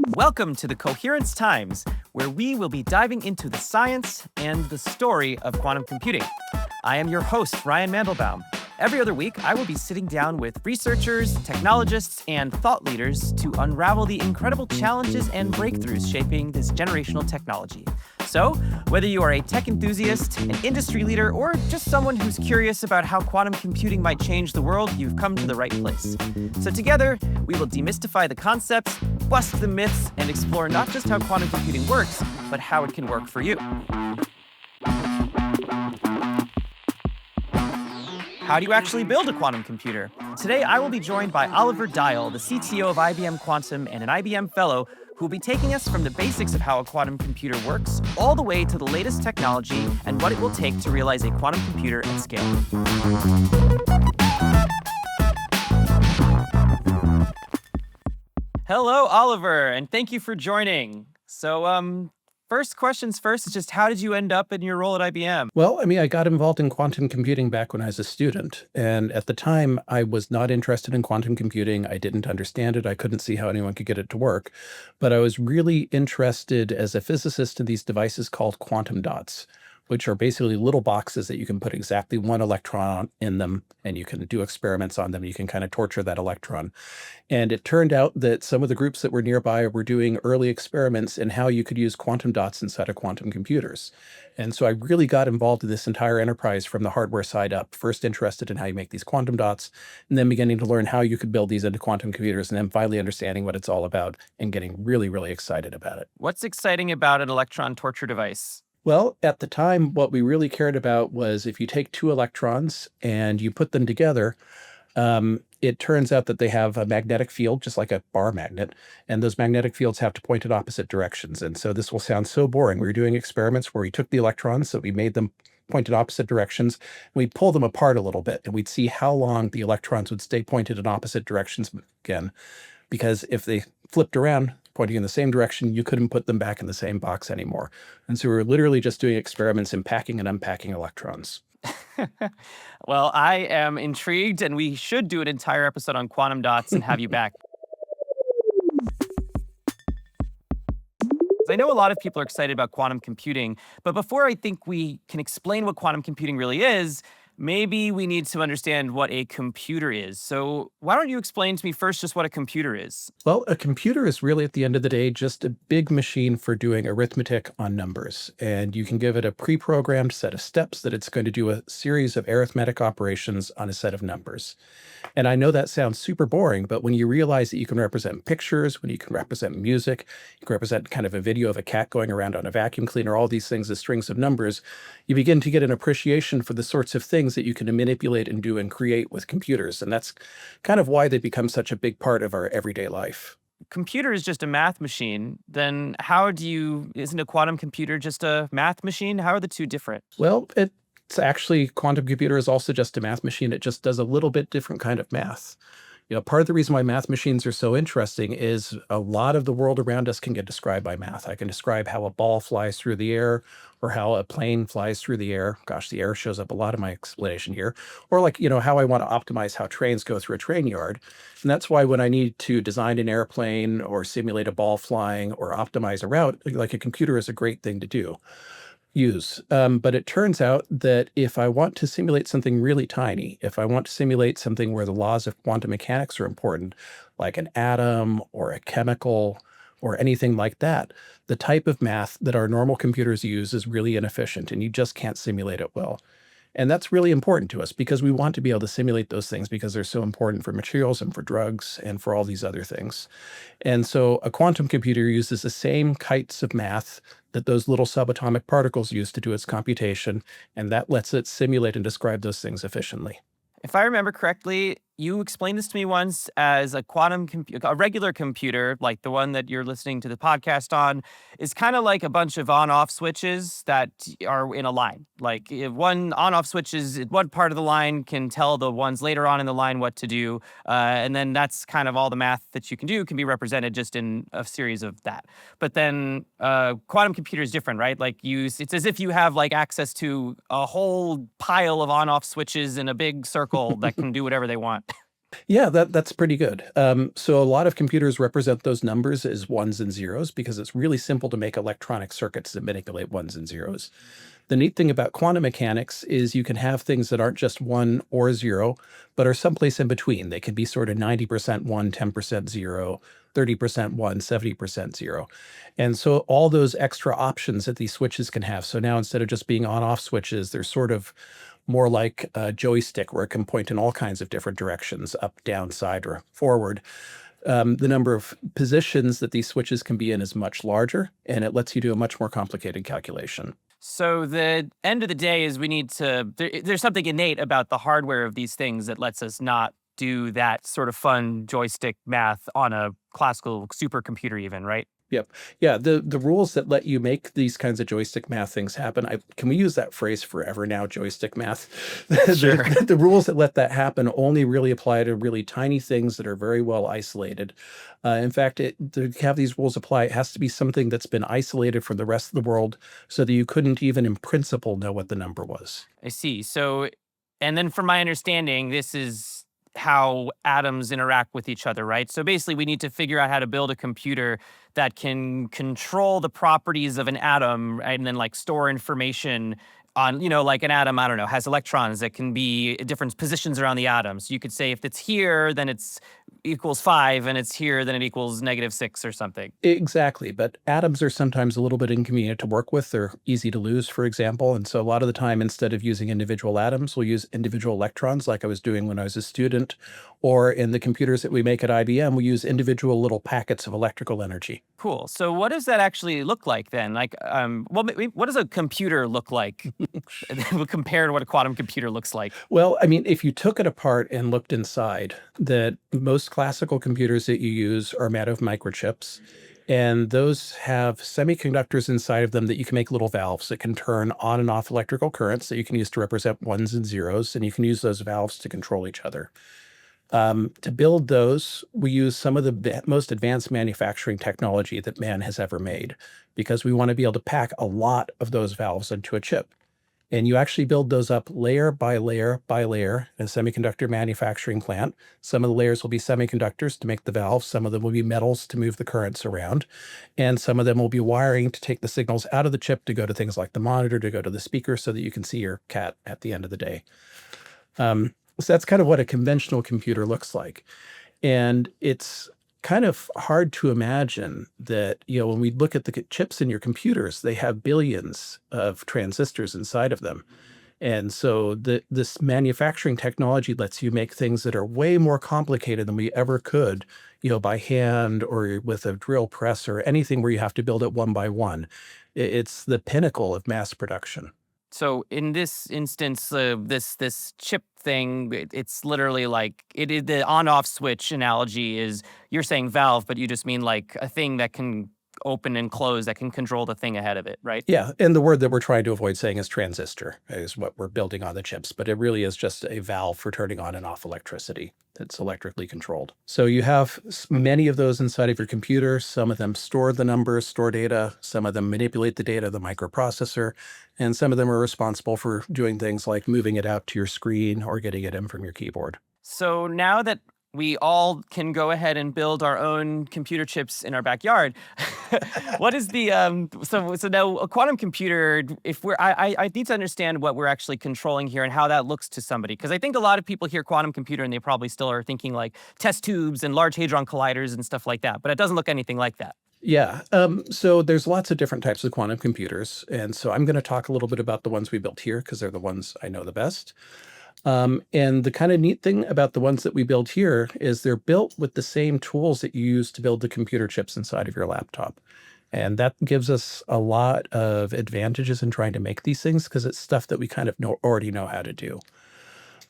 Welcome to the Coherence Times, where we will be diving into the science and the story of quantum computing. I am your host, Ryan Mandelbaum. Every other week, I will be sitting down with researchers, technologists, and thought leaders to unravel the incredible challenges and breakthroughs shaping this generational technology. So, whether you are a tech enthusiast, an industry leader, or just someone who's curious about how quantum computing might change the world, you've come to the right place. So together, we will demystify the concepts, bust the myths, and explore not just how quantum computing works, but how it can work for you. How do you actually build a quantum computer? Today, I will be joined by Oliver Dial, the CTO of IBM Quantum and an IBM Fellow, who will be taking us from the basics of how a quantum computer works all the way to the latest technology and what it will take to realize a quantum computer at scale. Hello, Oliver, and thank you for joining. So, first questions first is just how did you end up in your role at IBM? Well, I got involved in quantum computing back when I was a student. And at the time, I was not interested in quantum computing. I didn't understand it. I couldn't see how anyone could get it to work. But I was really interested as a physicist in these devices called quantum dots, which are basically little boxes that you can put exactly one electron in them, and you can do experiments on them. You can kind of torture that electron. And it turned out that some of the groups that were nearby were doing early experiments in how you could use quantum dots inside of quantum computers. And so I really got involved in this entire enterprise from the hardware side up, first interested in how you make these quantum dots, and then beginning to learn how you could build these into quantum computers, and then finally understanding what it's all about and getting really, really excited about it. What's exciting about an electron torture device? Well, at the time, what we really cared about was if you take two electrons and you put them together, it turns out that they have a magnetic field, just like a bar magnet, and those magnetic fields have to point in opposite directions. And so this will sound so boring. We were doing experiments where we took the electrons, so we made them point in opposite directions, and we'd pull them apart a little bit, and we'd see how long the electrons would stay pointed in opposite directions again. Because if they flipped around, pointing in the same direction, you couldn't put them back in the same box anymore. And so we were literally just doing experiments in packing and unpacking electrons. Well, I am intrigued, and we should do an entire episode on quantum dots and have you back. I know a lot of people are excited about quantum computing, but before I think we can explain what quantum computing really is, maybe we need to understand what a computer is. So why don't you explain to me first just what a computer is? Well, a computer is really, at the end of the day, just a big machine for doing arithmetic on numbers. And you can give it a pre-programmed set of steps that it's going to do a series of arithmetic operations on a set of numbers. And I know that sounds super boring, but when you realize that you can represent pictures, when you can represent music, you can represent kind of a video of a cat going around on a vacuum cleaner, all these things as strings of numbers, you begin to get an appreciation for the sorts of things that you can manipulate and do and create with computers. And that's kind of why they become such a big part of our everyday life. Computer is just a math machine. Then isn't a quantum computer just a math machine? How are the two different? Well, it's actually, quantum computer is also just a math machine. It just does a little bit different kind of math. Part of the reason why math machines are so interesting is a lot of the world around us can get described by math. I can describe how a ball flies through the air or how a plane flies through the air. Gosh, the air shows up a lot in my explanation here. Or how I want to optimize how trains go through a train yard. And that's why when I need to design an airplane or simulate a ball flying or optimize a route, like a computer is a great thing to use. But it turns out that if I want to simulate something really tiny, if I want to simulate something where the laws of quantum mechanics are important, like an atom or a chemical or anything like that, the type of math that our normal computers use is really inefficient, and you just can't simulate it well. And that's really important to us because we want to be able to simulate those things because they're so important for materials and for drugs and for all these other things. And so a quantum computer uses the same kinds of math that those little subatomic particles use to do its computation, and that lets it simulate and describe those things efficiently. If I remember correctly, you explained this to me once as a regular computer, like the one that you're listening to the podcast on, is kind of like a bunch of on-off switches that are in a line. Like if one on-off switches, one part of the line can tell the ones later on in the line what to do. And then that's kind of all the math that you can do can be represented just in a series of that. But then quantum computer is different, right? It's as if you have like access to a whole pile of on-off switches in a big circle that can do whatever they want. Yeah, that's pretty good. So a lot of computers represent those numbers as ones and zeros because it's really simple to make electronic circuits that manipulate ones and zeros. The neat thing about quantum mechanics is you can have things that aren't just one or zero, but are someplace in between. They can be sort of 90% one, 10% zero, 30% one, 70% zero. And so all those extra options that these switches can have. So now instead of just being on-off switches, they're sort of more like a joystick where it can point in all kinds of different directions, up, down, side, or forward. The number of positions that these switches can be in is much larger, and it lets you do a much more complicated calculation. So the end of the day is we need to, there's something innate about the hardware of these things that lets us not do that sort of fun joystick math on a classical supercomputer even, right? Yep. Yeah, the rules that let you make these kinds of joystick math things happen, can we use that phrase forever now, joystick math? Sure. The rules that let that happen only really apply to really tiny things that are very well isolated. In fact, to have these rules apply, it has to be something that's been isolated from the rest of the world so that you couldn't even in principle know what the number was. I see. So, and then from my understanding, this is how atoms interact with each other, right? So basically, we need to figure out how to build a computer that can control the properties of an atom and then like store information on, like an atom, I don't know, has electrons that can be at different positions around the atom. So you could say if it's here, then it's equals 5, and it's here, then it equals -6 or something. Exactly, but atoms are sometimes a little bit inconvenient to work with. They're easy to lose, for example, and so a lot of the time, instead of using individual atoms, we'll use individual electrons like I was doing when I was a student, or in the computers that we make at IBM, we use individual little packets of electrical energy. Cool. So what does that actually look like then? Like, well, what does a computer look like compared to what a quantum computer looks like? Well, I mean, if you took it apart and looked inside, that most classical computers that you use are made of microchips, and those have semiconductors inside of them that you can make little valves that can turn on and off electrical currents that you can use to represent ones and zeros, and you can use those valves to control each other. To build those, we use some of the most advanced manufacturing technology that man has ever made because we want to be able to pack a lot of those valves into a chip. And you actually build those up layer by layer by layer in a semiconductor manufacturing plant. Some of the layers will be semiconductors to make the valves. Some of them will be metals to move the currents around. And some of them will be wiring to take the signals out of the chip to go to things like the monitor, to go to the speaker so that you can see your cat at the end of the day. So that's kind of what a conventional computer looks like. And it's kind of hard to imagine that, when we look at the chips in your computers, they have billions of transistors inside of them. And so this manufacturing technology lets you make things that are way more complicated than we ever could, by hand or with a drill press or anything where you have to build it one by one. It's the pinnacle of mass production. So in this instance, this chip thing, it's literally like the on-off switch analogy is you're saying valve, but you just mean like a thing that can open and close that can control the thing ahead of it, right? Yeah, and the word that we're trying to avoid saying is transistor, is what we're building on the chips, but it really is just a valve for turning on and off electricity that's electrically controlled. So you have many of those inside of your computer. Some of them store the numbers, store data. Some of them manipulate the data, the microprocessor, and some of them are responsible for doing things like moving it out to your screen or getting it in from your keyboard. So now that we all can go ahead and build our own computer chips in our backyard. What is the so now a quantum computer? If I need to understand what we're actually controlling here and how that looks to somebody, because I think a lot of people hear quantum computer and they probably still are thinking like test tubes and large hadron colliders and stuff like that, but it doesn't look anything like that. Yeah. So there's lots of different types of quantum computers. And so I'm going to talk a little bit about the ones we built here because they're the ones I know the best. And the kind of neat thing about the ones that we build here is they're built with the same tools that you use to build the computer chips inside of your laptop. And that gives us a lot of advantages in trying to make these things because it's stuff that we kind of already know how to do.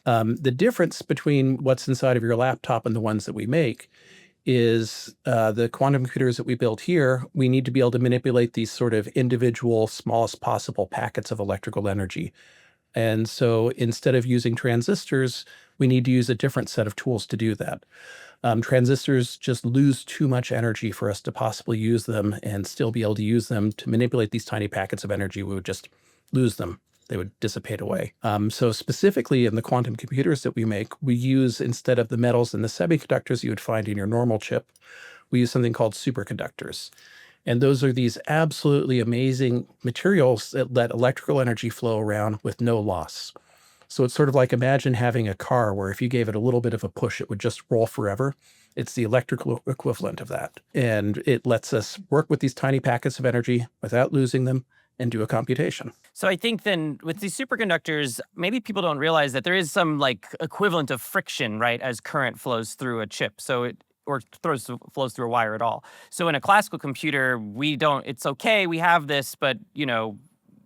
The difference between what's inside of your laptop and the ones that we make is the quantum computers that we build here, we need to be able to manipulate these sort of individual, smallest possible packets of electrical energy. And so instead of using transistors, we need to use a different set of tools to do that. Transistors just lose too much energy for us to possibly use them and still be able to use them to manipulate these tiny packets of energy. We would just lose them. They would dissipate away. So specifically in the quantum computers that we make, we use, instead of the metals and the semiconductors you would find in your normal chip, we use something called superconductors. And those are these absolutely amazing materials that let electrical energy flow around with no loss. So it's sort of like, imagine having a car where if you gave it a little bit of a push, it would just roll forever. It's the electrical equivalent of that. And it lets us work with these tiny packets of energy without losing them and do a computation. So I think then with these superconductors, maybe people don't realize that there is some like equivalent of friction, right, as current flows through a chip. So it or flows through a wire at all. So in a classical computer, we don't. It's okay, we have this, but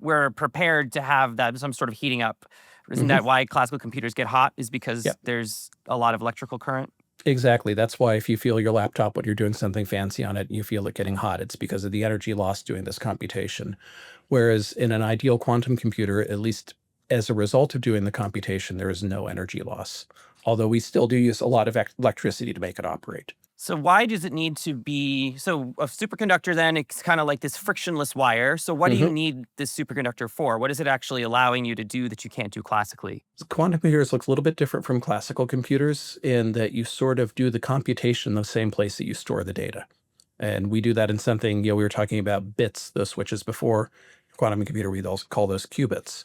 we're prepared to have that some sort of heating up. Isn't that why classical computers get hot? Is because Yep. there's a lot of electrical current? Exactly. That's why if you feel your laptop when you're doing something fancy on it, you feel it getting hot, it's because of the energy lost doing this computation. Whereas in an ideal quantum computer, at least as a result of doing the computation, there is no energy loss. Although we still do use a lot of electricity to make it operate. So why does it need to be so a superconductor then it's kind of like this frictionless wire. So what do you need this superconductor for? What is it actually allowing you to do that you can't do classically? Quantum computers looks a little bit different from classical computers in that you sort of do the computation in the same place that you store the data. And we do that in something, we were talking about bits, those switches before. Quantum computer, we also call those qubits.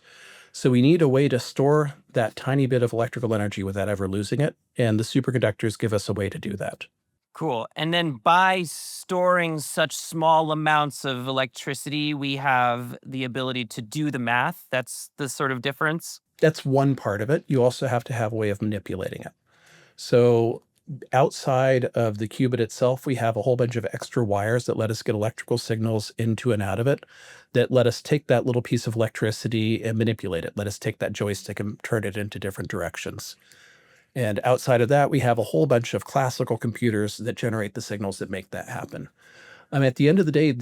So we need a way to store that tiny bit of electrical energy without ever losing it. And the superconductors give us a way to do that. Cool. And then by storing such small amounts of electricity, we have the ability to do the math. That's the sort of difference. That's one part of it. You also have to have a way of manipulating it. So outside of the qubit itself, we have a whole bunch of extra wires that let us get electrical signals into and out of it, that let us take that little piece of electricity and manipulate it. Let us take that joystick and turn it into different directions. And outside of that, we have a whole bunch of classical computers that generate the signals that make that happen. At the end of the day,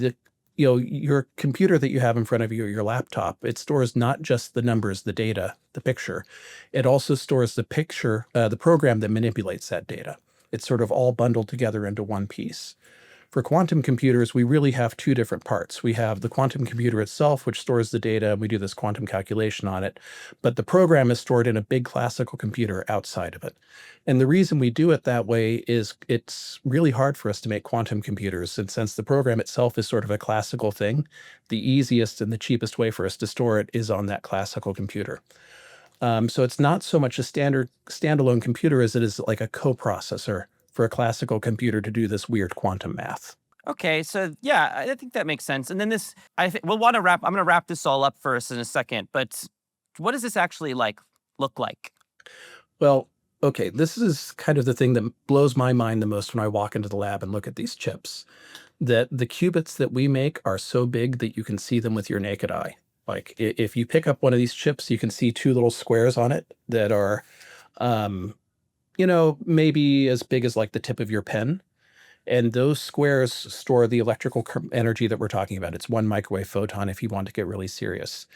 your computer that you have in front of you, your laptop, it stores not just the numbers, the data, the picture. It also stores the picture, the program that manipulates that data. It's sort of all bundled together into one piece. For quantum computers, we really have two different parts. We have the quantum computer itself, which stores the data, and we do this quantum calculation on it. But the program is stored in a big classical computer outside of it. And the reason we do it that way is it's really hard for us to make quantum computers. And since the program itself is sort of a classical thing, the easiest and the cheapest way for us to store it is on that classical computer. So it's not so much a standard standalone computer as it is like a coprocessor for a classical computer to do this weird quantum math. Okay, so yeah, I think that makes sense. And then this, I think we'll want to wrap. I'm going to wrap this all up for us in a second. But what does this actually look like? Well, okay, this is kind of the thing that blows my mind the most when I walk into the lab and look at these chips. That the qubits that we make are so big that you can see them with your naked eye. Like if you pick up one of these chips, you can see two little squares on it that are maybe as big as like the tip of your pen. And those squares store the electrical energy that we're talking about. It's one microwave photon if you want to get really serious.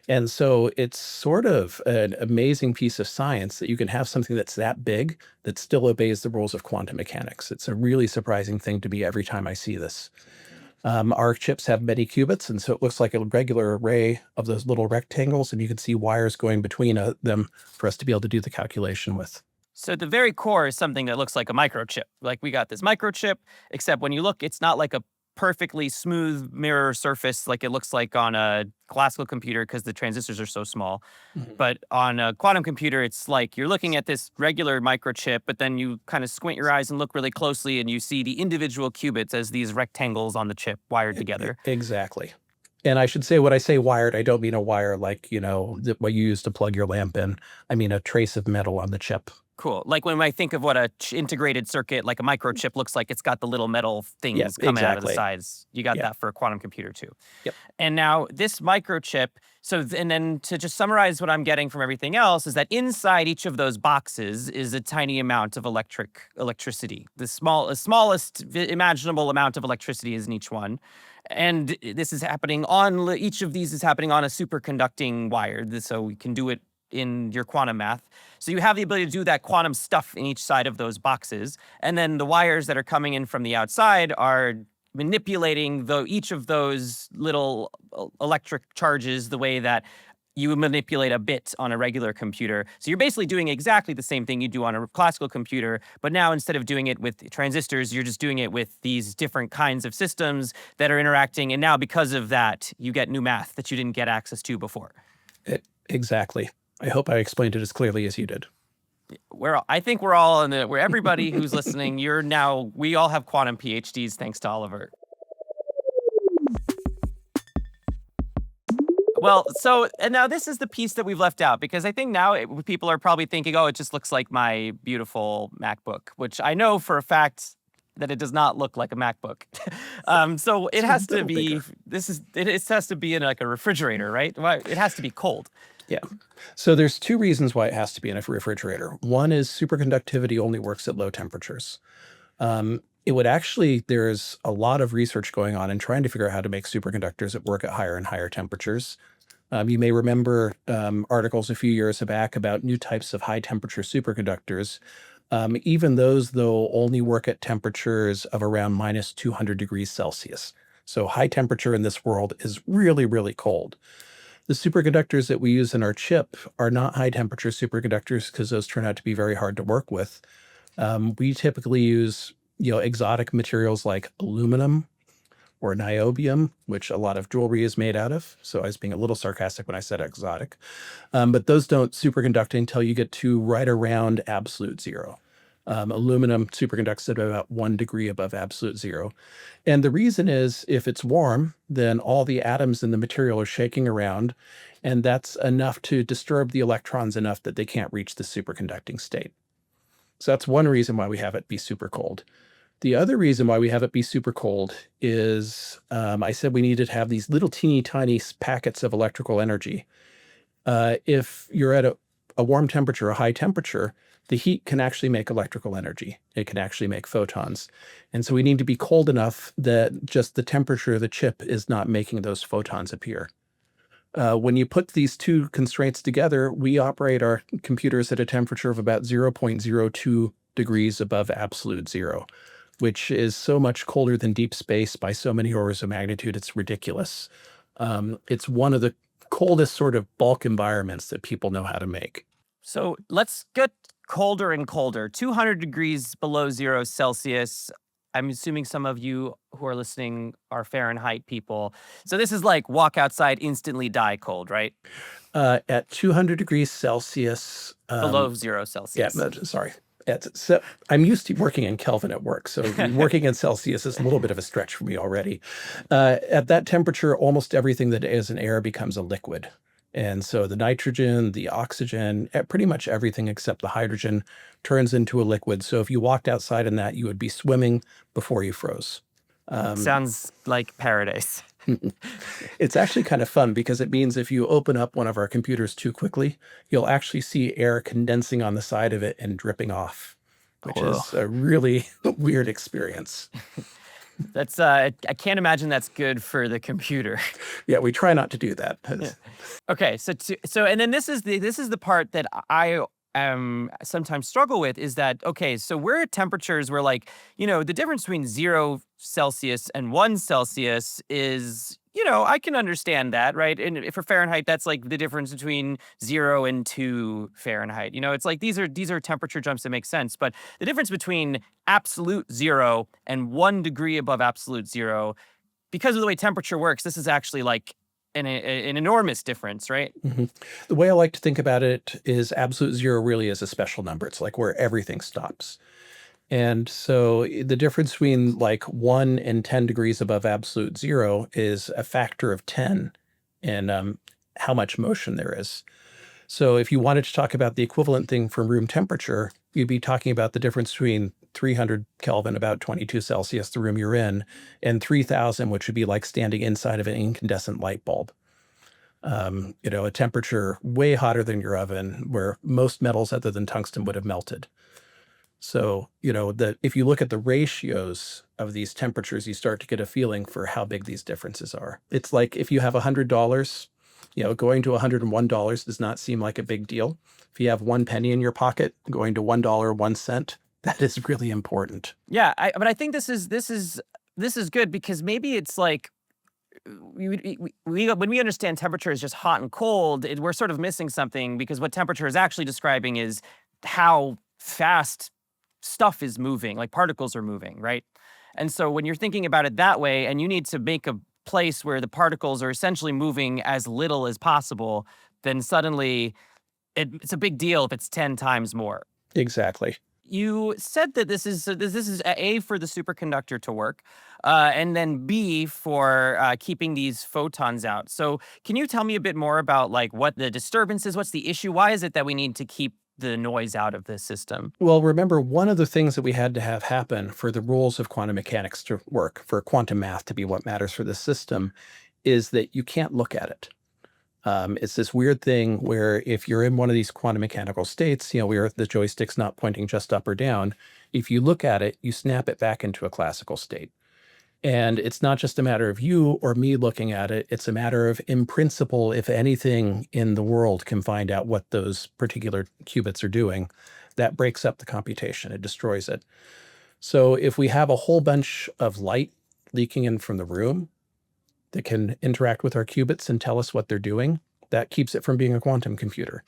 And so it's sort of an amazing piece of science that you can have something that's that big that still obeys the rules of quantum mechanics. It's a really surprising thing to me every time I see this. Our chips have many qubits, and so it looks like a regular array of those little rectangles, and you can see wires going between them for us to be able to do the calculation with. So the very core is something that looks like a microchip. Like we got this microchip, except when you look, it's not like a perfectly smooth mirror surface like it looks like on a classical computer because the transistors are so small. But on a quantum computer, it's like you're looking at this regular microchip, but then you kind of squint your eyes and look really closely and you see the individual qubits as these rectangles on the chip wired together. Exactly. And I should say, when I say wired, I don't mean a wire like, what you use to plug your lamp in. I mean a trace of metal on the chip. Cool. Like when I think of what a integrated circuit, like a microchip looks like, it's got the little metal things coming out of the sides. You got that for a quantum computer too. Yep. And now this microchip, and then to just summarize what I'm getting from everything else is that inside each of those boxes is a tiny amount of electricity. The smallest imaginable amount of electricity is in each one. And this is happening each of these is happening on a superconducting wire. So we can do it in your quantum math. So you have the ability to do that quantum stuff in each side of those boxes. And then the wires that are coming in from the outside are manipulating each of those little electric charges the way that you manipulate a bit on a regular computer. So you're basically doing exactly the same thing you do on a classical computer, but now instead of doing it with transistors, you're just doing it with these different kinds of systems that are interacting. And now because of that, you get new math that you didn't get access to before. Exactly. I hope I explained it as clearly as you did. I think we're all in where everybody who's listening, we all have quantum PhDs thanks to Oliver. Well, and now this is the piece that we've left out, because I think now people are probably thinking, oh, it just looks like my beautiful MacBook, which I know for a fact that it does not look like a MacBook. So it has to be, it has to be in like a refrigerator, right? It has to be cold. Yeah. So there's two reasons why it has to be in a refrigerator. One is superconductivity only works at low temperatures. There's a lot of research going on in trying to figure out how to make superconductors that work at higher and higher temperatures. You may remember articles a few years back about new types of high temperature superconductors. Even those, though, only work at temperatures of around minus 200 degrees Celsius. So high temperature in this world is really, really cold. The superconductors that we use in our chip are not high temperature superconductors because those turn out to be very hard to work with. We typically use exotic materials like aluminum or niobium, which a lot of jewelry is made out of. So I was being a little sarcastic when I said exotic. But those don't superconduct until you get to right around absolute zero. Aluminum superconducts at about 1 degree above absolute zero. And the reason is if it's warm, then all the atoms in the material are shaking around, and that's enough to disturb the electrons enough that they can't reach the superconducting state. So that's one reason why we have it be super cold. The other reason why we have it be super cold is I said we needed to have these little teeny tiny packets of electrical energy. If you're at a warm temperature, a high temperature, the heat can actually make electrical energy. It can actually make photons. And so we need to be cold enough that just the temperature of the chip is not making those photons appear. When you put these two constraints together, we operate our computers at a temperature of about 0.02 degrees above absolute zero, which is so much colder than deep space by so many orders of magnitude, it's ridiculous. It's one of the coldest sort of bulk environments that people know how to make. So let's get colder and colder, 200 degrees below 0 Celsius. I'm assuming some of you who are listening are Fahrenheit people. So this is like walk outside, instantly die cold, right? At 200 degrees Celsius. Below 0 Celsius. Yeah, sorry. So I'm used to working in Kelvin at work, so working in Celsius is a little bit of a stretch for me already. At that temperature, almost everything that is in air becomes a liquid. And so the nitrogen, the oxygen, pretty much everything except the hydrogen turns into a liquid. So if you walked outside in that, you would be swimming before you froze. Sounds like paradise. It's actually kind of fun because it means if you open up one of our computers too quickly, you'll actually see air condensing on the side of it and dripping off, which is a really weird experience. That's I can't imagine that's good for the computer. Yeah, we try not to do that. Yeah. Okay, so and then this is the part that I sometimes struggle with, is that, okay, so we're at temperatures where, like, the difference between 0 Celsius and 1 Celsius is, I can understand that, right? And for Fahrenheit, that's like the difference between 0 and 2 Fahrenheit. It's like these are temperature jumps that make sense. But the difference between absolute 0 and 1 degree above absolute 0, because of the way temperature works, this is actually like an enormous difference, right? Mm-hmm. The way I like to think about it is absolute 0 really is a special number. It's like where everything stops. And so the difference between like 1 and 10 degrees above absolute 0 is a factor of 10 in how much motion there is. So if you wanted to talk about the equivalent thing for room temperature, you'd be talking about the difference between 300 Kelvin, about 22 Celsius, the room you're in, and 3000, which would be like standing inside of an incandescent light bulb. A temperature way hotter than your oven, where most metals other than tungsten would have melted. So, if you look at the ratios of these temperatures, you start to get a feeling for how big these differences are. It's like if you have $100, going to $101 does not seem like a big deal. If you have 1 penny in your pocket, going to $1, 1 cent, that is really important. Yeah, but I think this is good because maybe it's like when we understand temperature is just hot and cold, we're sort of missing something, because what temperature is actually describing is how fast stuff is moving, like particles are moving, right? And so when you're thinking about it that way, and you need to make a place where the particles are essentially moving as little as possible, then suddenly it's a big deal if it's 10 times more. Exactly. You said that this is A, for the superconductor to work, and then B, for keeping these photons out. So can you tell me a bit more about like what the disturbance is? What's the issue? Why is it that we need to keep the noise out of this system? Well, remember, one of the things that we had to have happen for the rules of quantum mechanics to work, for quantum math to be what matters for the system, is that you can't look at it. It's this weird thing where if you're in one of these quantum mechanical states, where the joystick's not pointing just up or down, if you look at it, you snap it back into a classical state. And it's not just a matter of you or me looking at it. It's a matter of, in principle, if anything in the world can find out what those particular qubits are doing, that breaks up the computation. It destroys it. So if we have a whole bunch of light leaking in from the room that can interact with our qubits and tell us what they're doing, that keeps it from being a quantum computer.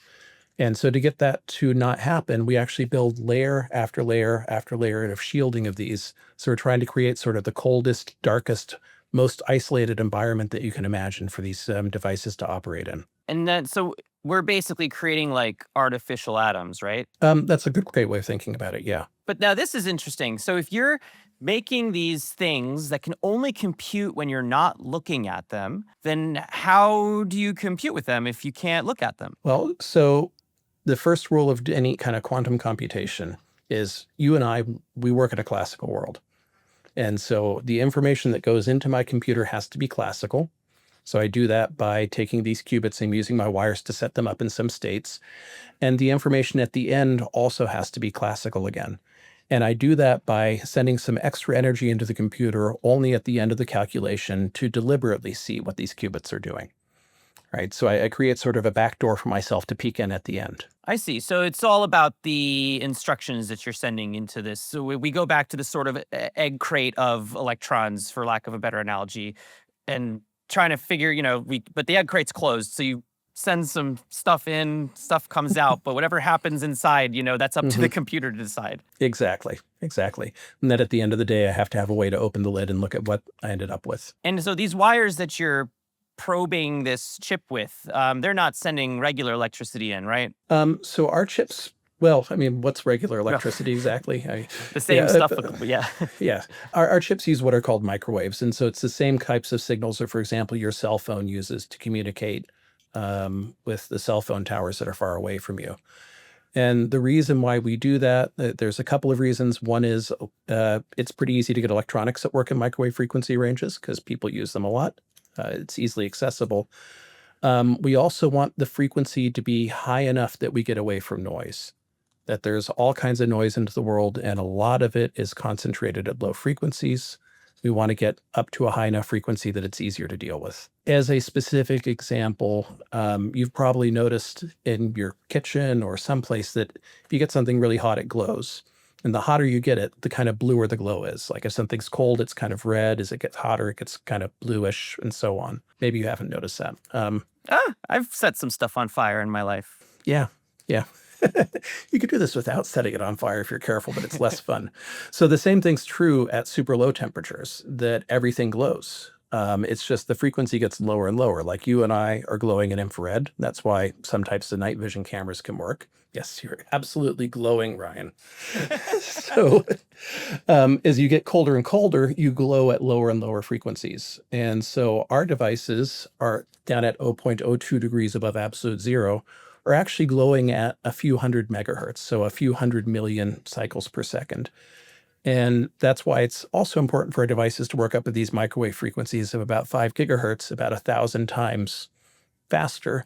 And so to get that to not happen, we actually build layer after layer after layer of shielding of these. So we're trying to create sort of the coldest, darkest, most isolated environment that you can imagine for these devices to operate in. And then, so we're basically creating like artificial atoms, right? That's a great way of thinking about it, yeah. But now this is interesting. So if you're making these things that can only compute when you're not looking at them, then how do you compute with them if you can't look at them? Well, so the first rule of any kind of quantum computation is you and I, we work in a classical world. And so the information that goes into my computer has to be classical. So I do that by taking these qubits and using my wires to set them up in some states. And the information at the end also has to be classical again. And I do that by sending some extra energy into the computer only at the end of the calculation to deliberately see what these qubits are doing. Right. So I create sort of a backdoor for myself to peek in at the end. I see. So it's all about the instructions that you're sending into this. So we go back to the sort of egg crate of electrons, for lack of a better analogy, and trying to figure, but the egg crate's closed. So you send some stuff in, stuff comes out, but whatever happens inside, that's up to the computer to decide. Exactly. And then at the end of the day, I have to have a way to open the lid and look at what I ended up with. And so these wires that you're probing this chip with, they're not sending regular electricity in, right? So our chips, well, I mean, what's regular electricity exactly? The same stuff, yeah. Yeah. Our chips use what are called microwaves. And so it's the same types of signals that, for example, your cell phone uses to communicate with the cell phone towers that are far away from you. And the reason why we do that, there's a couple of reasons. One is it's pretty easy to get electronics that work in microwave frequency ranges because people use them a lot. It's easily accessible. We also want the frequency to be high enough that we get away from noise, that there's all kinds of noise into the world, and a lot of it is concentrated at low frequencies. We want to get up to a high enough frequency that it's easier to deal with. As a specific example, you've probably noticed in your kitchen or someplace that if you get something really hot, it glows. And the hotter you get it, the kind of bluer the glow is. Like if something's cold, it's kind of red. As it gets hotter, it gets kind of bluish and so on. Maybe you haven't noticed that. I've set some stuff on fire in my life. Yeah. You could do this without setting it on fire if you're careful, but it's less fun. So the same thing's true at super low temperatures, that everything glows. It's just the frequency gets lower and lower. Like you and I are glowing in infrared. That's why some types of night vision cameras can work. Yes, you're absolutely glowing, Ryan. So as you get colder and colder, you glow at lower and lower frequencies. And so our devices are down at 0.02 degrees above absolute zero, are actually glowing at a few hundred megahertz, so a few 100 million cycles per second. And that's why it's also important for our devices to work up at these microwave frequencies of about 5 gigahertz, about 1,000 times faster,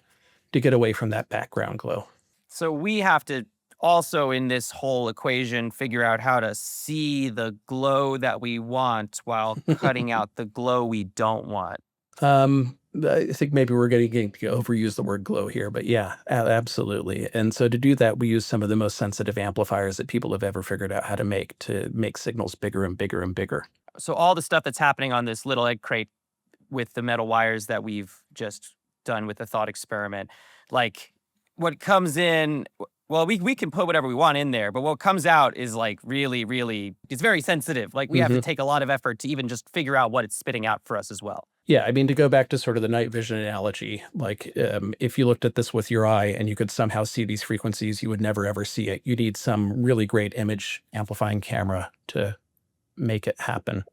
to get away from that background glow. So we have to also, in this whole equation, figure out how to see the glow that we want while cutting out the glow we don't want. I think maybe we're getting to overuse the word glow here, but yeah, absolutely. And so to do that, we use some of the most sensitive amplifiers that people have ever figured out how to make signals bigger and bigger and bigger. So all the stuff that's happening on this little egg crate with the metal wires that we've just done with the thought experiment. Like what comes in, well, we can put whatever we want in there, but what comes out is like really, really, it's very sensitive. Like we have to take a lot of effort to even just figure out what it's spitting out for us as well. Yeah, I mean, to go back to sort of the night vision analogy, like if you looked at this with your eye and you could somehow see these frequencies, you would never ever see it. You need some really great image amplifying camera to make it happen.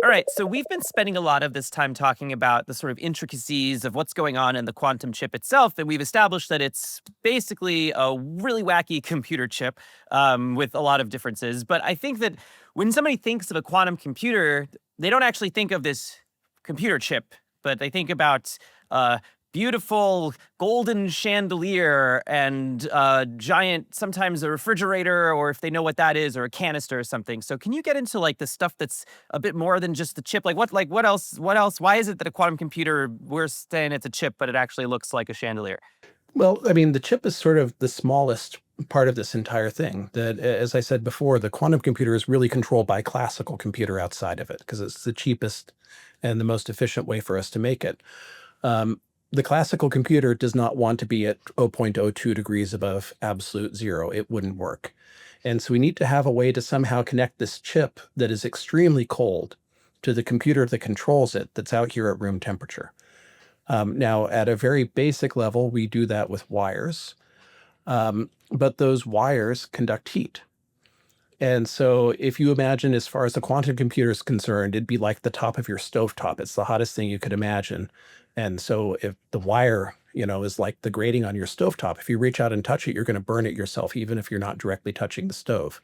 All right, so we've been spending a lot of this time talking about the sort of intricacies of what's going on in the quantum chip itself, and we've established that it's basically a really wacky computer chip with a lot of differences. But I think that when somebody thinks of a quantum computer, they don't actually think of this computer chip, but they think about beautiful golden chandelier and giant, sometimes a refrigerator, or if they know what that is, or a canister or something. So can you get into like the stuff that's a bit more than just the chip? Like what else? Why is it that a quantum computer, we're saying it's a chip, but it actually looks like a chandelier? Well, I mean, the chip is sort of the smallest part of this entire thing. That, as I said before, the quantum computer is really controlled by classical computer outside of it because it's the cheapest and the most efficient way for us to make it. The classical computer does not want to be at 0.02 degrees above absolute zero. It wouldn't work. And so we need to have a way to somehow connect this chip that is extremely cold to the computer that controls it that's out here at room temperature. Now, at a very basic level, we do that with wires, but those wires conduct heat. And so if you imagine, as far as the quantum computer is concerned, it'd be like the top of your stovetop. It's the hottest thing you could imagine. And so if the wire, is like the grating on your stovetop, if you reach out and touch it, you're going to burn it yourself, even if you're not directly touching the stove.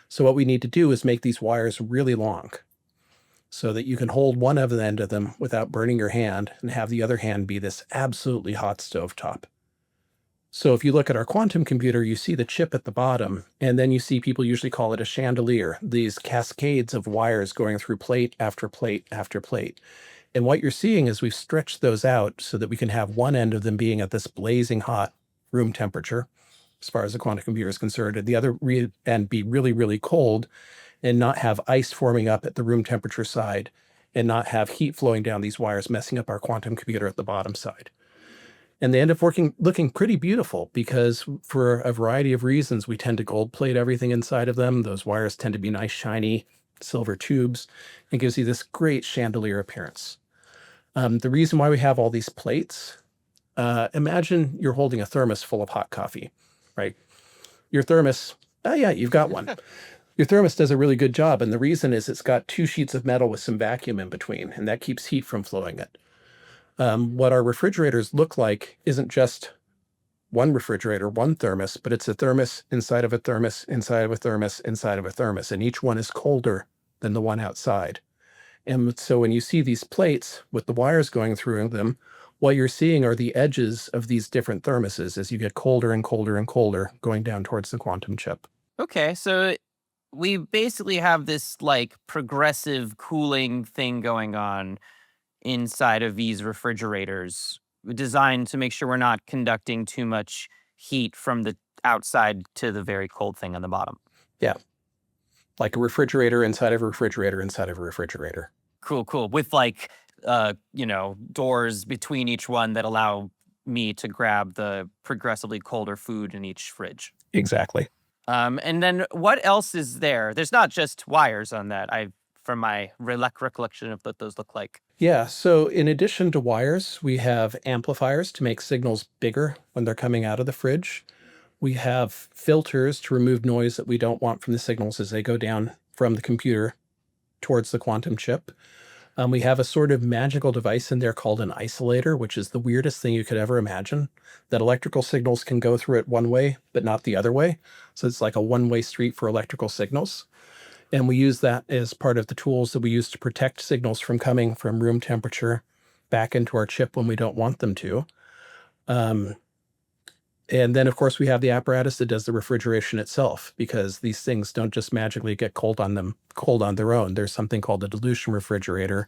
So what we need to do is make these wires really long so that you can hold one of the end of them without burning your hand and have the other hand be this absolutely hot stovetop. So if you look at our quantum computer, you see the chip at the bottom, and then you see people usually call it a chandelier, these cascades of wires going through plate after plate after plate. And what you're seeing is we've stretched those out so that we can have one end of them being at this blazing hot room temperature, as far as the quantum computer is concerned, and the other end be really, really cold and not have ice forming up at the room temperature side and not have heat flowing down these wires, messing up our quantum computer at the bottom side. And they end up looking pretty beautiful because for a variety of reasons, we tend to gold plate everything inside of them. Those wires tend to be nice, shiny silver tubes. It gives you this great chandelier appearance. The reason why we have all these plates, imagine you're holding a thermos full of hot coffee, right? Your thermos, oh yeah, you've got one. Your thermos does a really good job. And the reason is it's got two sheets of metal with some vacuum in between, and that keeps heat from flowing it. What our refrigerators look like isn't just one refrigerator, one thermos, but it's a thermos inside of a thermos, inside of a thermos, inside of a thermos, and each one is colder than the one outside. And so when you see these plates with the wires going through them, what you're seeing are the edges of these different thermoses as you get colder and colder and colder going down towards the quantum chip. Okay, so we basically have this like progressive cooling thing going on inside of these refrigerators designed to make sure we're not conducting too much heat from the outside to the very cold thing on the bottom. Yeah. Like a refrigerator inside of a refrigerator inside of a refrigerator. Cool. With like, doors between each one that allow me to grab the progressively colder food in each fridge. Exactly. And then what else is there? There's not just wires on that. From my recollection of what those look like. Yeah, so in addition to wires, we have amplifiers to make signals bigger when they're coming out of the fridge. We have filters to remove noise that we don't want from the signals as they go down from the computer towards the quantum chip. We have a sort of magical device in there called an isolator, which is the weirdest thing you could ever imagine, that electrical signals can go through it one way, but not the other way. So it's like a one-way street for electrical signals. And we use that as part of the tools that we use to protect signals from coming from room temperature back into our chip when we don't want them to. And then, of course, we have the apparatus that does the refrigeration itself, because these things don't just magically get cold on their own. There's something called a dilution refrigerator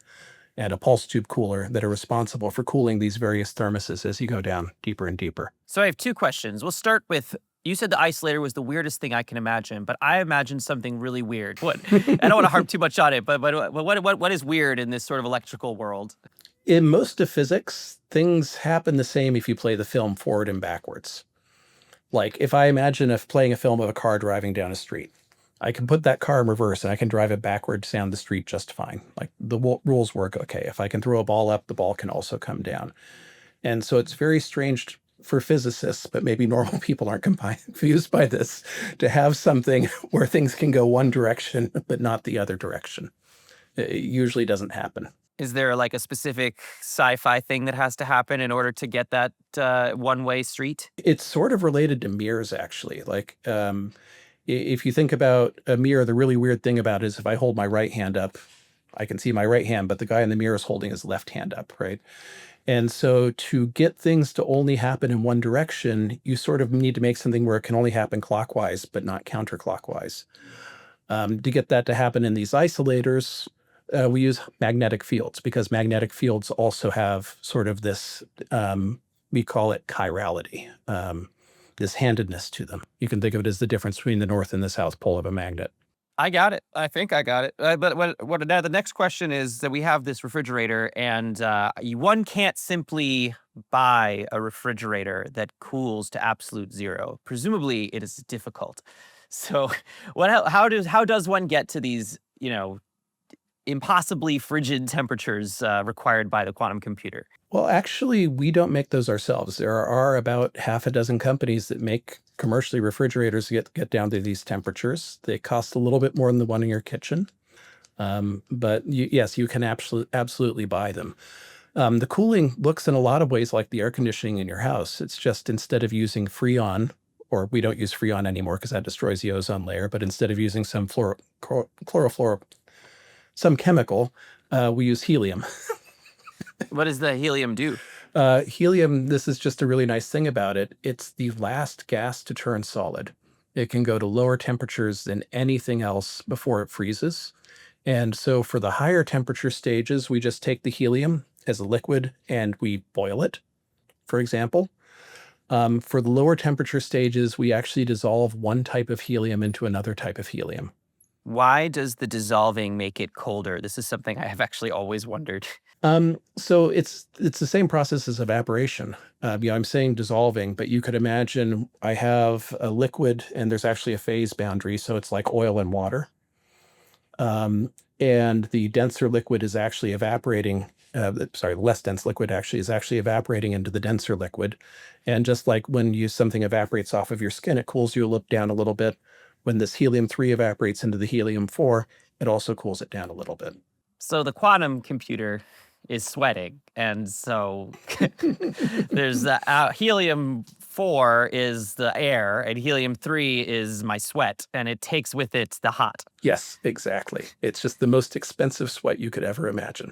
and a pulse tube cooler that are responsible for cooling these various thermoses as you go down deeper and deeper. So I have two questions. We'll start with You said the isolator was the weirdest thing I can imagine, but I imagined something really weird. What? I don't want to harp too much on it, but what is weird in this sort of electrical world? In most of physics, things happen the same if you play the film forward and backwards. Like if I imagine if playing a film of a car driving down a street, I can put that car in reverse and I can drive it backwards down the street just fine. Like the rules work okay. If I can throw a ball up, the ball can also come down. And so it's very strange for physicists, but maybe normal people aren't confused by this, to have something where things can go one direction, but not the other direction. It usually doesn't happen. Is there like a specific sci-fi thing that has to happen in order to get that one-way street? It's sort of related to mirrors, actually. Like, if you think about a mirror, the really weird thing about it is if I hold my right hand up, I can see my right hand, but the guy in the mirror is holding his left hand up, right? And so to get things to only happen in one direction, you sort of need to make something where it can only happen clockwise, but not counterclockwise. To get that to happen in these isolators, we use magnetic fields because magnetic fields also have sort of this, we call it chirality, this handedness to them. You can think of it as the difference between the north and the south pole of a magnet. I got it. I think I got it. But now the next question is that we have this refrigerator, and one can't simply buy a refrigerator that cools to absolute zero. Presumably, it is difficult. So, how does one get to these, impossibly frigid temperatures required by the quantum computer? Well, actually, we don't make those ourselves. There are about half a dozen companies that make commercially refrigerators to get down to these temperatures. They cost a little bit more than the one in your kitchen. But yes, you can absolutely buy them. The cooling looks in a lot of ways like the air conditioning in your house. It's just instead of using Freon, or we don't use Freon anymore because that destroys the ozone layer, but instead of using some some chemical, we use helium. What does the helium do? Helium, this is just a really nice thing about it. It's the last gas to turn solid. It can go to lower temperatures than anything else before it freezes. And so for the higher temperature stages, we just take the helium as a liquid and we boil it, for example. For the lower temperature stages, we actually dissolve one type of helium into another type of helium. Why does the dissolving make it colder? This is something I have actually always wondered. So it's the same process as evaporation. I'm saying dissolving, but you could imagine I have a liquid and there's actually a phase boundary, so it's like oil and water. And the denser liquid is actually evaporating. Less dense liquid is actually evaporating into the denser liquid. And just like when something evaporates off of your skin, it cools you down a little bit. When this helium-3 evaporates into the helium-4, it also cools it down a little bit. So the quantum computer is sweating, and so there's helium-4 is the air, and helium-3 is my sweat, and it takes with it the hot. Yes, exactly. It's just the most expensive sweat you could ever imagine.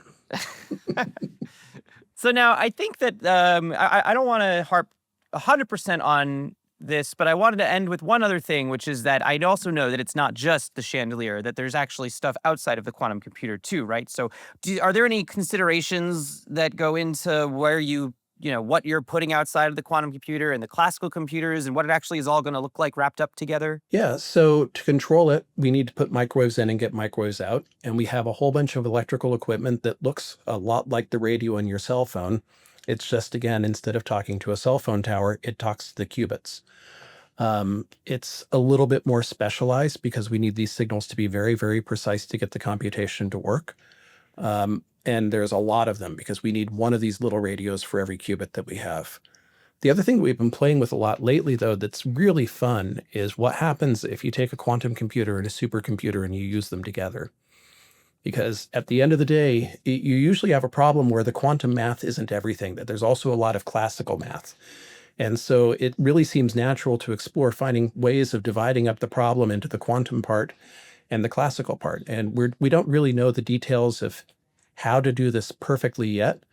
So now I think that I don't want to harp 100% on this, but I wanted to end with one other thing, which is that I also know that it's not just the chandelier, that there's actually stuff outside of the quantum computer too, right? So are there any considerations that go into where what you're putting outside of the quantum computer and the classical computers and what it actually is all going to look like wrapped up together? Yeah, so to control it, we need to put microwaves in and get microwaves out. And we have a whole bunch of electrical equipment that looks a lot like the radio in your cell phone. It's just, again, instead of talking to a cell phone tower, it talks to the qubits. It's a little bit more specialized because we need these signals to be very, very precise to get the computation to work. And there's a lot of them because we need one of these little radios for every qubit that we have. The other thing we've been playing with a lot lately, though, that's really fun is what happens if you take a quantum computer and a supercomputer and you use them together. Because at the end of the day, you usually have a problem where the quantum math isn't everything, that there's also a lot of classical math. And so it really seems natural to explore finding ways of dividing up the problem into the quantum part and the classical part. And we don't really know the details of how to do this perfectly yet,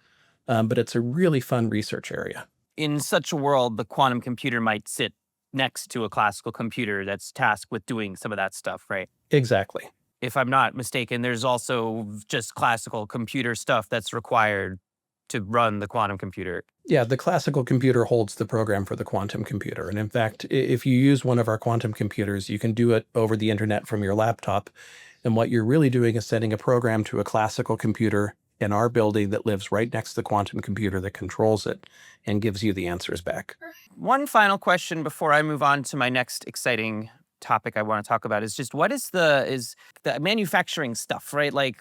but it's a really fun research area. In such a world, the quantum computer might sit next to a classical computer that's tasked with doing some of that stuff, right? Exactly. If I'm not mistaken, there's also just classical computer stuff that's required to run the quantum computer. Yeah, the classical computer holds the program for the quantum computer. And in fact, if you use one of our quantum computers, you can do it over the internet from your laptop. And what you're really doing is sending a program to a classical computer in our building that lives right next to the quantum computer that controls it and gives you the answers back. One final question before I move on to my next exciting topic I want to talk about is just what is the manufacturing stuff, right? Like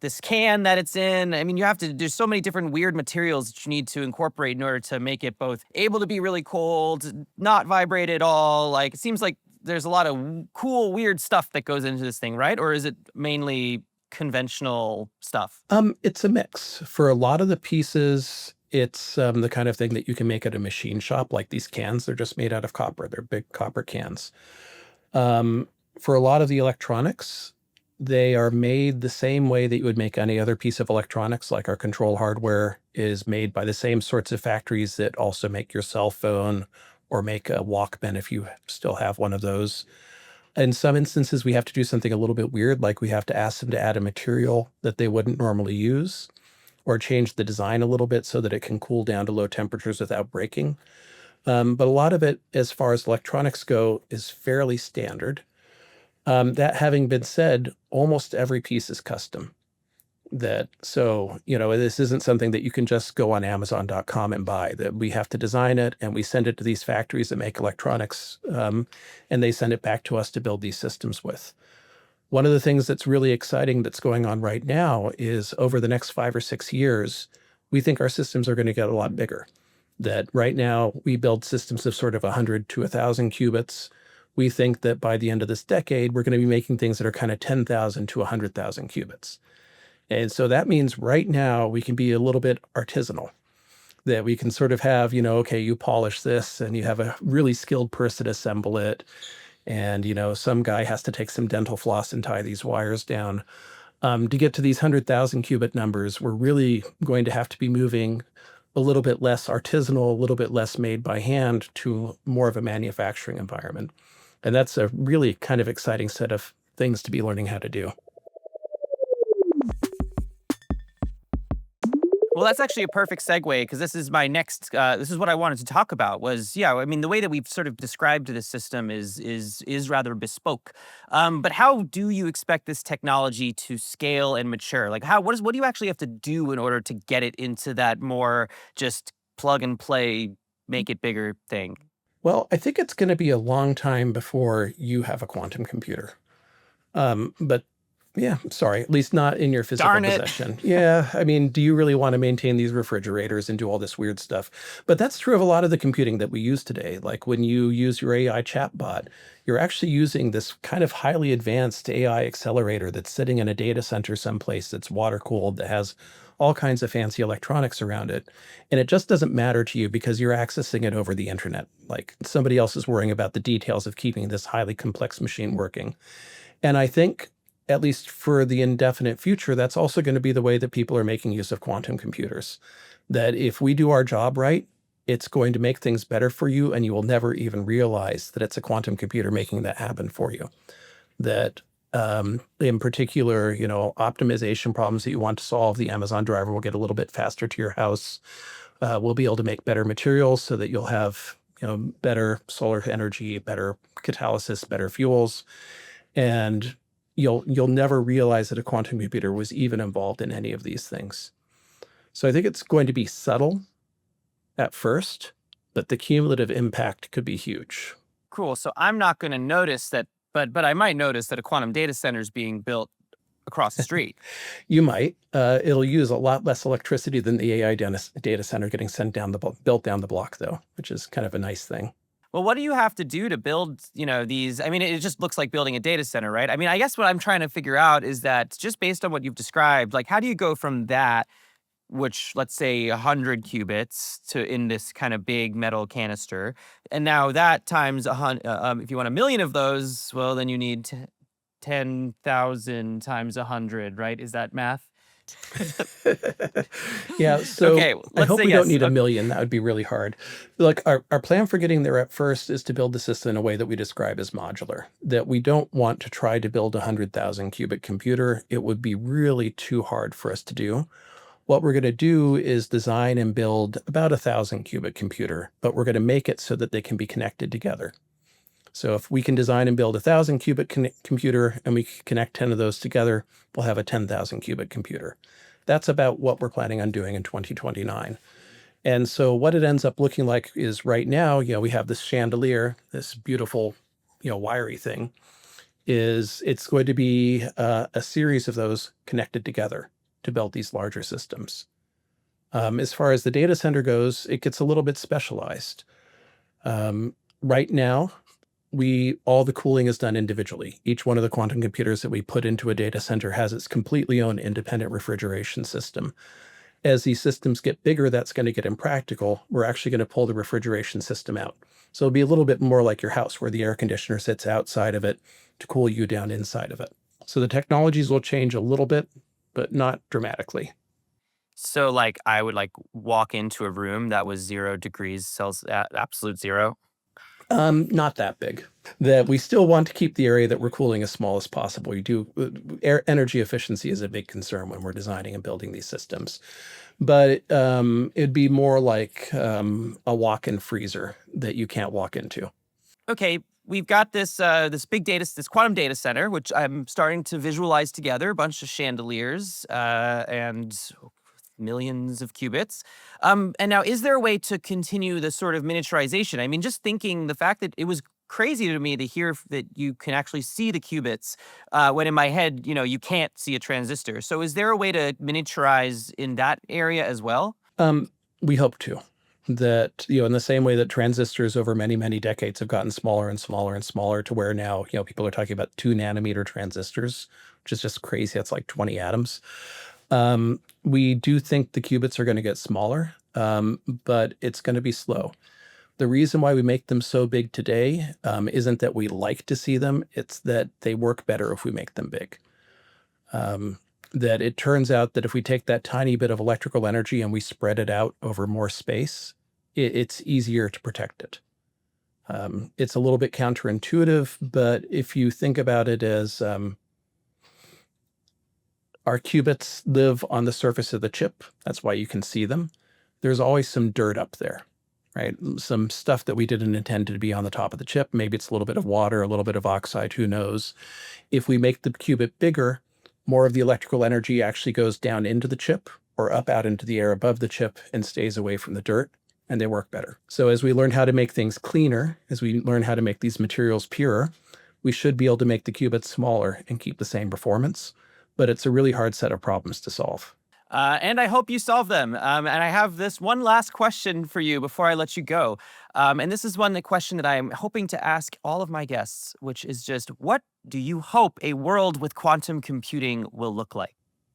this can that it's in. I mean, there's so many different weird materials that you need to incorporate in order to make it both able to be really cold, not vibrate at all. Like, it seems like there's a lot of cool, weird stuff that goes into this thing, right? Or is it mainly conventional stuff? It's a mix. For a lot of the pieces, it's the kind of thing that you can make at a machine shop, like these cans. They're just made out of copper. They're big copper cans. For a lot of the electronics, they are made the same way that you would make any other piece of electronics, like our control hardware is made by the same sorts of factories that also make your cell phone or make a Walkman if you still have one of those. In some instances, we have to do something a little bit weird, like we have to ask them to add a material that they wouldn't normally use or change the design a little bit so that it can cool down to low temperatures without breaking. But a lot of it, as far as electronics go, is fairly standard. That having been said, almost every piece is custom. This isn't something that you can just go on Amazon.com and buy. That we have to design it and we send it to these factories that make electronics, and they send it back to us to build these systems with. One of the things that's really exciting that's going on right now is over the next 5 or 6 years, we think our systems are going to get a lot bigger. That right now we build systems of sort of 100 to 1,000 qubits. We think that by the end of this decade, we're going to be making things that are kind of 10,000 to 100,000 qubits. And so that means right now we can be a little bit artisanal, that we can sort of have, okay, you polish this and you have a really skilled person assemble it. And, some guy has to take some dental floss and tie these wires down. To get to these 100,000 qubit numbers, we're really going to have to be moving a little bit less artisanal, a little bit less made by hand to more of a manufacturing environment. And that's a really kind of exciting set of things to be learning how to do. Well, that's actually a perfect segue because this is my next. This is what I wanted to talk about. I mean, the way that we've sort of described this system is rather bespoke. But how do you expect this technology to scale and mature? Like, what do you actually have to do in order to get it into that more just plug and play, make it bigger thing? Well, I think it's going to be a long time before you have a quantum computer. But yeah, sorry, at least not in your physical Darn it. possession. Yeah, I mean, do you really want to maintain these refrigerators and do all this weird stuff? But that's true of a lot of the computing that we use today. Like when you use your AI chatbot, you're actually using this kind of highly advanced AI accelerator that's sitting in a data center someplace that's water cooled, that has all kinds of fancy electronics around it. And it just doesn't matter to you because you're accessing it over the internet. Like somebody else is worrying about the details of keeping this highly complex machine working. And I think, at least for the indefinite future, that's also going to be the way that people are making use of quantum computers. That if we do our job right, it's going to make things better for you, and you will never even realize that it's a quantum computer making that happen for you. That in particular, optimization problems that you want to solve, the Amazon driver will get a little bit faster to your house. We'll be able to make better materials so that you'll have better solar energy, better catalysis, better fuels. And you'll never realize that a quantum computer was even involved in any of these things. So I think it's going to be subtle at first, but the cumulative impact could be huge. Cool. So I'm not going to notice that, but I might notice that a quantum data center is being built across the street. You might. It'll use a lot less electricity than the AI data center getting built down the block, though, which is kind of a nice thing. Well, what do you have to do to build, these? I mean, it just looks like building a data center, right? I mean, I guess what I'm trying to figure out is that just based on what you've described, like how do you go from that, which let's say 100 qubits to in this kind of big metal canister, and now that times if you want 1,000,000 of those, well, then you need 10,000 times 100, right? Is that math? Yeah, so Okay, I hope we yes. don't need 1,000,000. That would be really hard. Look, our plan for getting there at first is to build the system in a way that we describe as modular, that we don't want to try to build a 100,000 qubit computer. It would be really too hard for us to do. What we're going to do is design and build about 1,000-qubit computer, but we're going to make it so that they can be connected together. So if we can design and build 1,000-qubit computer and we connect 10 of those together, we'll have a 10,000-qubit computer. That's about what we're planning on doing in 2029. And so what it ends up looking like is right now, we have this chandelier, this beautiful, wiry thing. It's going to be a series of those connected together to build these larger systems. As far as the data center goes, it gets a little bit specialized. Right now, all the cooling is done individually. Each one of the quantum computers that we put into a data center has its completely own independent refrigeration system. As these systems get bigger, that's going to get impractical. We're actually going to pull the refrigeration system out. So it'll be a little bit more like your house where the air conditioner sits outside of it to cool you down inside of it. So the technologies will change a little bit, but not dramatically. So like I would like walk into a room that was 0 degrees Celsius, absolute zero. Not that big. That we still want to keep the area that we're cooling as small as possible. Energy efficiency is a big concern when we're designing and building these systems. But it'd be more like a walk-in freezer that you can't walk into. Okay, we've got this this quantum data center, which I'm starting to visualize together, a bunch of chandeliers and millions of qubits. And now, is there a way to continue the sort of miniaturization? I mean, just thinking the fact that it was crazy to me to hear that you can actually see the qubits when in my head, you can't see a transistor. So is there a way to miniaturize in that area as well? We hope to. That, in the same way that transistors over many, many decades have gotten smaller and smaller and smaller to where now, people are talking about 2-nanometer transistors, which is just crazy. That's like 20 atoms. We do think the qubits are going to get smaller, but it's going to be slow. The reason why we make them so big today isn't that we like to see them. It's that they work better if we make them big. That it turns out that if we take that tiny bit of electrical energy and we spread it out over more space, it's easier to protect it. It's a little bit counterintuitive, but if you think about it as our qubits live on the surface of the chip, that's why you can see them. There's always some dirt up there, right? Some stuff that we didn't intend to be on the top of the chip. Maybe it's a little bit of water, a little bit of oxide, who knows? If we make the qubit bigger, more of the electrical energy actually goes down into the chip or up out into the air above the chip and stays away from the dirt, and they work better. So as we learn how to make things cleaner, as we learn how to make these materials purer, we should be able to make the qubits smaller and keep the same performance. But it's a really hard set of problems to solve. And I hope you solve them. And I have this one last question for you before I let you go. And this is question that I'm hoping to ask all of my guests, which is just, what do you hope a world with quantum computing will look like?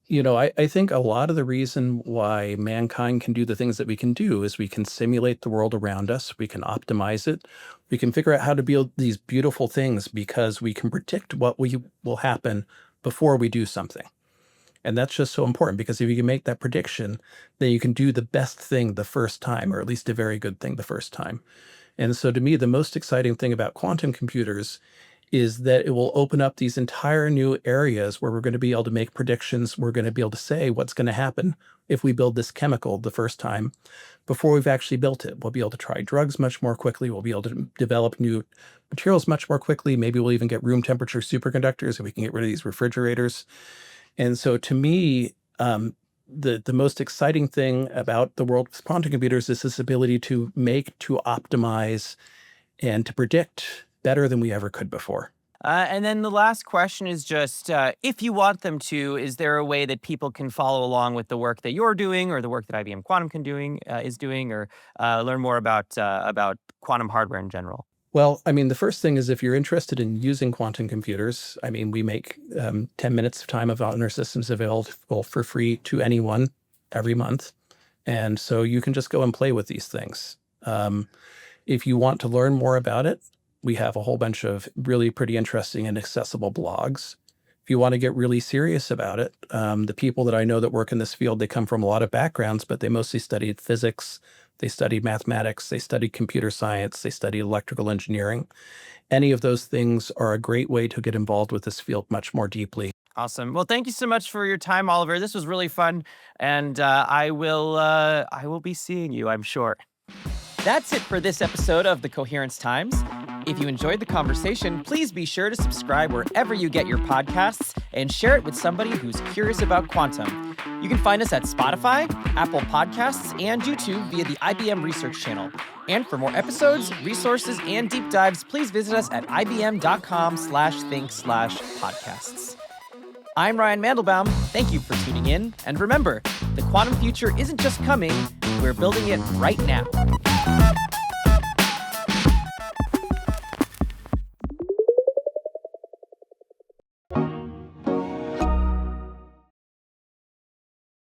I think a lot of the reason why mankind can do the things that we can do is we can simulate the world around us. We can optimize it. We can figure out how to build these beautiful things because we can predict what will happen before we do something. And that's just so important because if you can make that prediction, then you can do the best thing the first time, or at least a very good thing the first time. And so to me, the most exciting thing about quantum computers is that it will open up these entire new areas where we're going to be able to make predictions. We're going to be able to say what's going to happen if we build this chemical the first time before we've actually built it. We'll be able to try drugs much more quickly. We'll be able to develop new materials much more quickly. Maybe we'll even get room temperature superconductors if we can get rid of these refrigerators. And so to me, the most exciting thing about the world of quantum computers is this ability to make, to optimize, and to predict better than we ever could before. And then the last question is just, if you want them to, is there a way that people can follow along with the work that you're doing or the work that IBM Quantum is doing, or learn more about quantum hardware in general? Well, I mean, the first thing is if you're interested in using quantum computers, I mean, we make 10 minutes of time of on our systems available for free to anyone every month. And so you can just go and play with these things. If you want to learn more about it, we have a whole bunch of really pretty interesting and accessible blogs. If you want to get really serious about it, the people that I know that work in this field, they come from a lot of backgrounds, but they mostly studied physics, they studied mathematics, they studied computer science, they studied electrical engineering. Any of those things are a great way to get involved with this field much more deeply. Awesome. Well, thank you so much for your time, Oliver. This was really fun, and I will be seeing you, I'm sure. That's it for this episode of the Coherence Times. If you enjoyed the conversation, please be sure to subscribe wherever you get your podcasts and share it with somebody who's curious about quantum. You can find us at Spotify, Apple Podcasts, and YouTube via the IBM Research Channel. And for more episodes, resources, and deep dives, please visit us at ibm.com/think/podcasts. I'm Ryan Mandelbaum. Thank you for tuning in. And remember, the quantum future isn't just coming, we're building it right now.